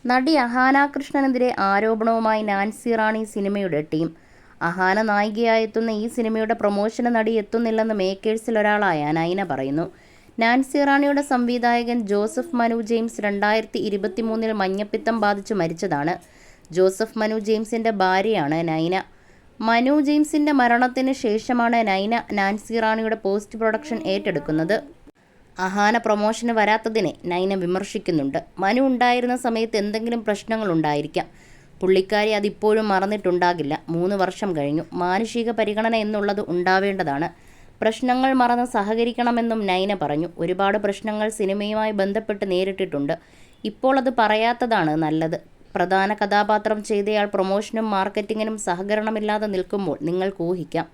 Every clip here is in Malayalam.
നടി അഹാന കൃഷ്ണനെതിരെ ആരോപണവുമായി നാൻസി റാണി സിനിമയുടെ ടീം. അഹാന നായികയായെത്തുന്ന ഈ സിനിമയുടെ പ്രൊമോഷന് നടി എത്തുന്നില്ലെന്ന് മേക്കേഴ്സിൽ ഒരാളായ നൈന പറയുന്നു. നാൻസി റാണിയുടെ സംവിധായകൻ ജോസഫ് മനു ജെയിംസ് 2023 മഞ്ഞപ്പിത്തം ബാധിച്ചു മരിച്ചതാണ്. ജോസഫ് മനു ജെയിംസിന്റെ ഭാര്യയാണ് നൈന. മനു ജെയിംസിന്റെ മരണത്തിന് ശേഷമാണ് നൈന നാൻസി റാണിയുടെ പോസ്റ്റ് പ്രൊഡക്ഷൻ ഏറ്റെടുക്കുന്നത്. അഹാന പ്രൊമോഷന് വരാത്തതിനെ നൈന വിമർശിക്കുന്നുണ്ട്. മനു ഉണ്ടായിരുന്ന സമയത്ത് എന്തെങ്കിലും പ്രശ്നങ്ങൾ ഉണ്ടായിരിക്കാം. പുള്ളിക്കാരി അതിപ്പോഴും മറന്നിട്ടുണ്ടാകില്ല. 3 വർഷം കഴിഞ്ഞു. മാനുഷിക പരിഗണന എന്നുള്ളത് ഉണ്ടാവേണ്ടതാണ്. പ്രശ്നങ്ങൾ മറന്ന് സഹകരിക്കണമെന്നും നൈന പറഞ്ഞു. ഒരുപാട് പ്രശ്നങ്ങൾ സിനിമയുമായി ബന്ധപ്പെട്ട് നേരിട്ടിട്ടുണ്ട്. ഇപ്പോൾ അത് പറയാത്തതാണ് നല്ലത്. പ്രധാന കഥാപാത്രം ചെയ്തയാൾ പ്രൊമോഷനും മാർക്കറ്റിങ്ങിനും സഹകരണമില്ലാതെ നിൽക്കുമ്പോൾ നിങ്ങൾക്ക് ഊഹിക്കാം.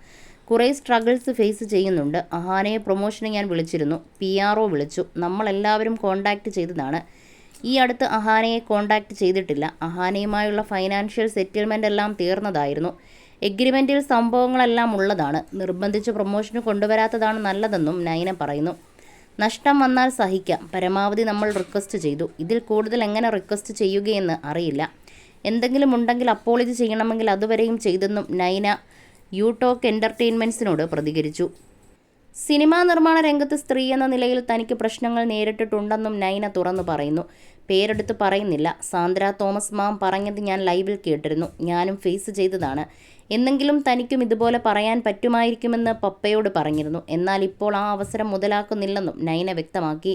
കുറേ സ്ട്രഗിൾസ് ഫേസ് ചെയ്യുന്നുണ്ട്. അഹാനയെ പ്രൊമോഷന് ഞാൻ വിളിച്ചിരുന്നു. PRO വിളിച്ചു. നമ്മളെല്ലാവരും കോൺടാക്റ്റ് ചെയ്തതാണ്. ഈ അടുത്ത് അഹാനയെ കോൺടാക്റ്റ് ചെയ്തിട്ടില്ല. അഹാനയുമായുള്ള ഫൈനാൻഷ്യൽ സെറ്റിൽമെൻ്റ് എല്ലാം തീർന്നതായിരുന്നു. എഗ്രിമെൻറ്റിൽ സംഭവങ്ങളെല്ലാം ഉള്ളതാണ്. നിർബന്ധിച്ച് പ്രൊമോഷന് കൊണ്ടുവരാത്തതാണ് നല്ലതെന്നും നൈന പറയുന്നു. നഷ്ടം വന്നാൽ സഹിക്കാം. പരമാവധി നമ്മൾ റിക്വസ്റ്റ് ചെയ്തു. ഇതിൽ കൂടുതൽ എങ്ങനെ റിക്വസ്റ്റ് ചെയ്യുകയെന്ന് അറിയില്ല. എന്തെങ്കിലും ഉണ്ടെങ്കിൽ അപ്പോളജി ചെയ്യണമെങ്കിൽ അതുവരെയും ചെയ്തെന്നും നൈന യൂടോക്ക് എൻ്റർടൈൻമെൻറ്റ്സിനോട് പ്രതികരിച്ചു. സിനിമാ നിർമ്മാണ രംഗത്ത് സ്ത്രീ എന്ന നിലയിൽ തനിക്ക് പ്രശ്നങ്ങൾ നേരിട്ടിട്ടുണ്ടെന്നും നൈന തുറന്നു പറയുന്നു. പേരെടുത്ത് പറയുന്നില്ല. സാന്ദ്ര തോമസ് മാം പറഞ്ഞത് ഞാൻ ലൈവിൽ കേട്ടിരുന്നു. ഞാനും ഫേസ് ചെയ്തതാണ്. എന്നെങ്കിലും തനിക്കും ഇതുപോലെ പറയാൻ പറ്റുമായിരിക്കുമെന്ന് പപ്പയോട് പറഞ്ഞിരുന്നു. എന്നാൽ ഇപ്പോൾ ആ അവസരം മുതലാക്കുന്നില്ലെന്നും നൈന വ്യക്തമാക്കി.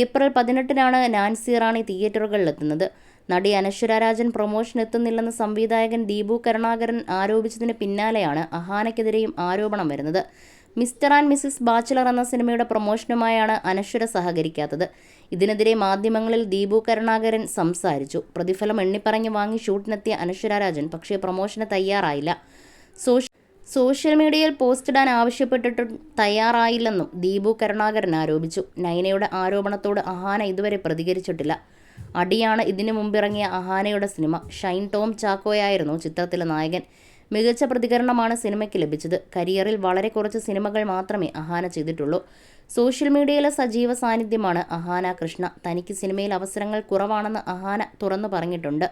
ഏപ്രിൽ 18-നാണ് നാൻസി റാണി തിയേറ്ററുകളിലെത്തുന്നത്. നടി അനശ്വര രാജൻ പ്രൊമോഷന് എത്തുന്നില്ലെന്ന് സംവിധായകൻ ദീപു കരുണാകരൻ ആരോപിച്ചതിന് പിന്നാലെയാണ് അഹാനയ്ക്കെതിരെയും ആരോപണം വരുന്നത്. മിസ്റ്റർ ആൻഡ് മിസ്സിസ് ബാച്ചിലർ എന്ന സിനിമയുടെ പ്രൊമോഷനുമായാണ് അനശ്വര സഹകരിക്കാത്തത്. ഇതിനെതിരെ മാധ്യമങ്ങളിൽ ദീപു കരുണാകരൻ സംസാരിച്ചു. പ്രതിഫലം എണ്ണിപ്പറഞ്ഞ് വാങ്ങി ഷൂട്ടിനെത്തിയ അനശ്വര രാജൻ പക്ഷേ പ്രൊമോഷന് തയ്യാറായില്ല. സോഷ്യൽ മീഡിയയിൽ പോസ്റ്റിടാൻ ആവശ്യപ്പെട്ടിട്ടും തയ്യാറായില്ലെന്നും ദീപു കരുണാകരൻ ആരോപിച്ചു. നൈനയുടെ ആരോപണത്തോട് അഹാന ഇതുവരെ പ്രതികരിച്ചിട്ടില്ല. അടിയാണ് ഇതിനു മുമ്പിറങ്ങിയ അഹാനയുടെ സിനിമ. ഷൈൻ ടോം ചാക്കോയായിരുന്നു ചിത്രത്തിലെ നായകൻ. മികച്ച പ്രതികരണമാണ് സിനിമയ്ക്ക് ലഭിച്ചത്. കരിയറിൽ വളരെ കുറച്ച് സിനിമകൾ മാത്രമേ അഹാന ചെയ്തിട്ടുള്ളൂ. സോഷ്യൽ മീഡിയയിലെ സജീവ സാന്നിധ്യമാണ് അഹാന കൃഷ്ണ. തനിക്ക് സിനിമയിൽ അവസരങ്ങൾ കുറവാണെന്ന് അഹാന തുറന്നു പറഞ്ഞിട്ടുണ്ട്.